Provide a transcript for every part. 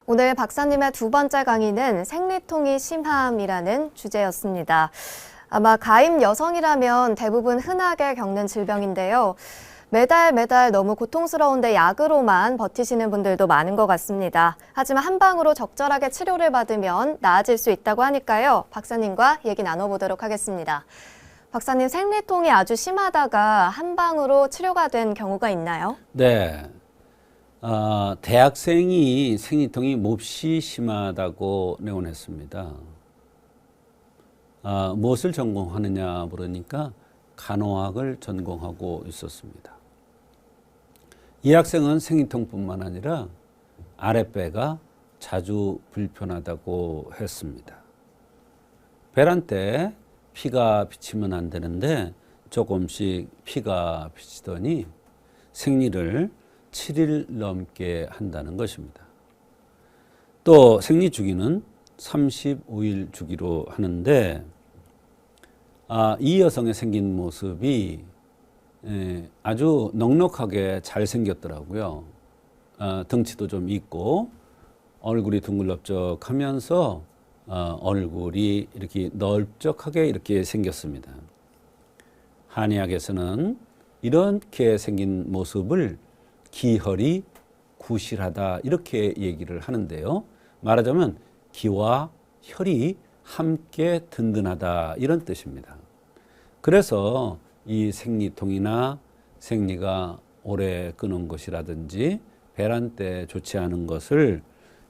오늘 박사님의 두 번째 강의는 생리통이 심함이라는 주제였습니다. 아마 가임 여성이라면 대부분 흔하게 겪는 질병인데요. 매달 너무 고통스러운데 약으로만 버티시는 분들도 많은 것 같습니다. 하지만 한방으로 적절하게 치료를 받으면 나아질 수 있다고 하니까요. 박사님과 얘기 나눠보도록 하겠습니다. 박사님, 생리통이 아주 심하다가 한방으로 치료가 된 경우가 있나요? 네. 대학생이 생리통이 몹시 심하다고 내원했습니다. 무엇을 전공하느냐 물으니까 간호학을 전공하고 있었습니다. 이 학생은 생리통뿐만 아니라 아랫배가 자주 불편하다고 했습니다. 배란 때 피가 비치면 안 되는데 조금씩 피가 비치더니 생리를 7일 넘게 한다는 것입니다. 또 생리 주기는 35일 주기로 하는데 이 여성의 생긴 모습이 아주 넉넉하게 잘 생겼더라고요. 덩치도 좀 있고 얼굴이 둥글넓적하면서 얼굴이 이렇게 넓적하게 이렇게 생겼습니다. 한의학에서는 이렇게 생긴 모습을 기혈이 구실하다 이렇게 얘기를 하는데요. 말하자면 기와 혈이 함께 든든하다 이런 뜻입니다. 그래서 이 생리통이나 생리가 오래 끄는 것이라든지 배란 때 좋지 않은 것을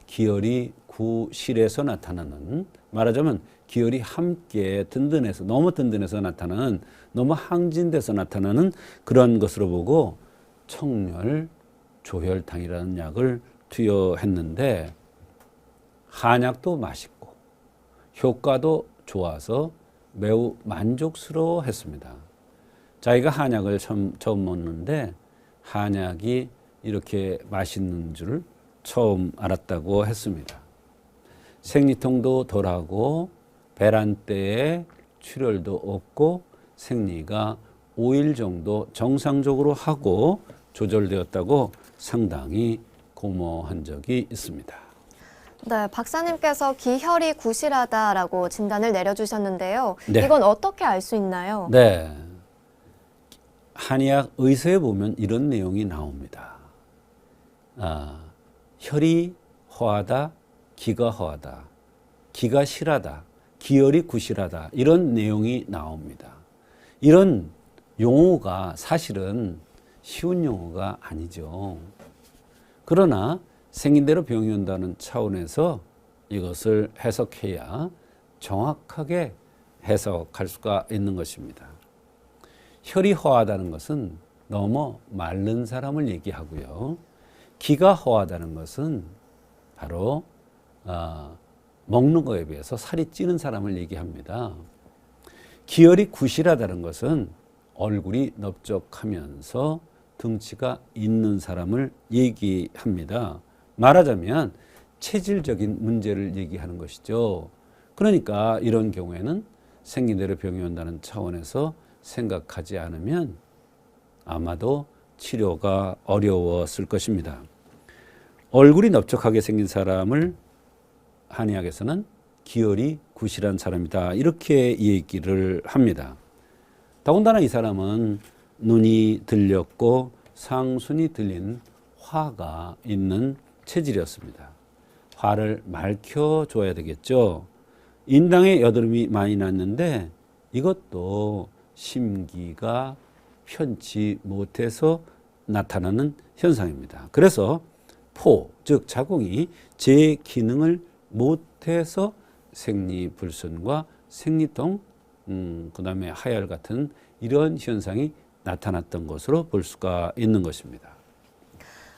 기혈이 구실해서 나타나는, 말하자면 기혈이 함께 든든해서, 너무 든든해서 나타나는, 너무 항진돼서 나타나는 그런 것으로 보고 청열 조혈탕이라는 약을 투여했는데 한약도 맛있고 효과도 좋아서 매우 만족스러워 했습니다. 자기가 한약을 처음 먹는데 한약이 이렇게 맛있는 줄 처음 알았다고 했습니다. 생리통도 덜하고 배란 때에 출혈도 없고 생리가 5일 정도 정상적으로 하고 조절되었다고 상당히 고마워한 적이 있습니다. 네, 박사님께서 기혈이 구실하다라고 진단을 내려주셨는데요. 네. 이건 어떻게 알 수 있나요? 네. 한의학 의서에 보면 이런 내용이 나옵니다. 혈이 허하다, 기가 허하다, 기가 실하다, 기혈이 구실하다 이런 내용이 나옵니다. 이런 용어가 사실은 쉬운 용어가 아니죠. 그러나 생긴 대로 병이 온다는 차원에서 이것을 해석해야 정확하게 해석할 수가 있는 것입니다. 혈이 허하다는 것은 너무 마른 사람을 얘기하고요. 기가 허하다는 것은 바로 먹는 거에 비해서 살이 찌는 사람을 얘기합니다. 기혈이 구실하다는 것은 얼굴이 넓적하면서 덩치가 있는 사람을 얘기합니다. 말하자면 체질적인 문제를 얘기하는 것이죠. 그러니까 이런 경우에는 생긴 대로 병이 온다는 차원에서 생각하지 않으면 아마도 치료가 어려웠을 것입니다. 얼굴이 넓적하게 생긴 사람을 한의학에서는 기혈이 구실한 사람이다 이렇게 얘기를 합니다. 더군다나 이 사람은 눈이 들렸고 상순이 들린 화가 있는 체질이었습니다. 화를 맑혀줘야 되겠죠. 인당에 여드름이 많이 났는데 이것도 심기가 편치 못해서 나타나는 현상입니다. 그래서 포, 즉 자궁이 제 기능을 못해서 생리불순과 생리통, 그 다음에 하열 같은 이런 현상이 나타났던 것으로 볼 수가 있는 것입니다.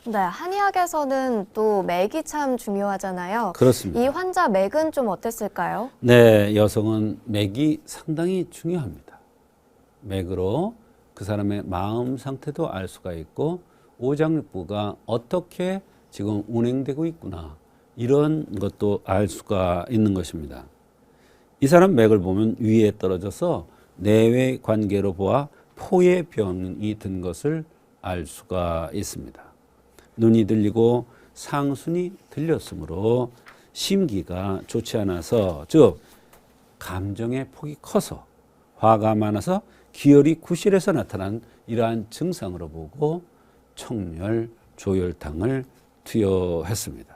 네, 한의학에서는 또 맥이 참 중요하잖아요. 그렇습니다. 이 환자 맥은 좀 어땠을까요? 네, 여성은 맥이 상당히 중요합니다. 맥으로 그 사람의 마음 상태도 알 수가 있고 오장육부가 어떻게 지금 운행되고 있구나 이런 것도 알 수가 있는 것입니다. 이 사람 맥을 보면 위에 떨어져서 내외 관계로 보아 포의 병이 든 것을 알 수가 있습니다. 눈이 들리고 상순이 들렸으므로 심기가 좋지 않아서, 즉 감정의 폭이 커서 화가 많아서 기혈이 구실해서 나타난 이러한 증상으로 보고 청열, 조혈탕을 투여했습니다.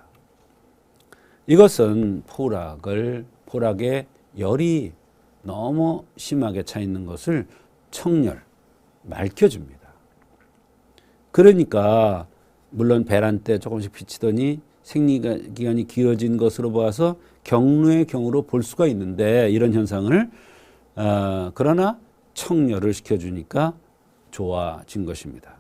이것은 포락의 열이 너무 심하게 차 있는 것을 청열, 맑혀줍니다. 그러니까 물론 배란 때 조금씩 비치더니 생리기간이 길어진 것으로 봐서 경루의 경우로 볼 수가 있는데, 이런 현상을 그러나 청열을 시켜주니까 좋아진 것입니다.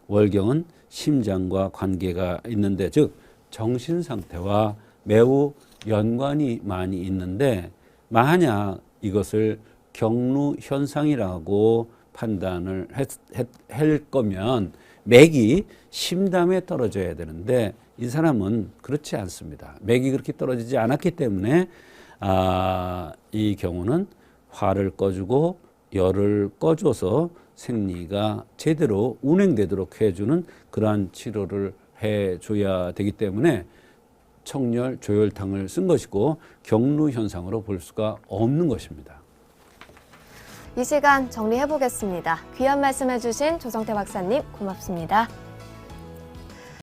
월경은 심장과 관계가 있는데, 즉 정신 상태와 매우 연관이 많이 있는데, 만약 이것을 경루 현상이라고 판단을 할 거면 맥이 심담에 떨어져야 되는데, 이 사람은 그렇지 않습니다. 맥이 그렇게 떨어지지 않았기 때문에 이 경우는 화를 꺼주고 열을 꺼줘서 생리가 제대로 운행되도록 해주는 그러한 치료를 해줘야 되기 때문에 청열, 조혈탕을 쓴 것이고 경루 현상으로 볼 수가 없는 것입니다. 이 시간 정리해 보겠습니다. 귀한 말씀 해주신 조성태 박사님 고맙습니다.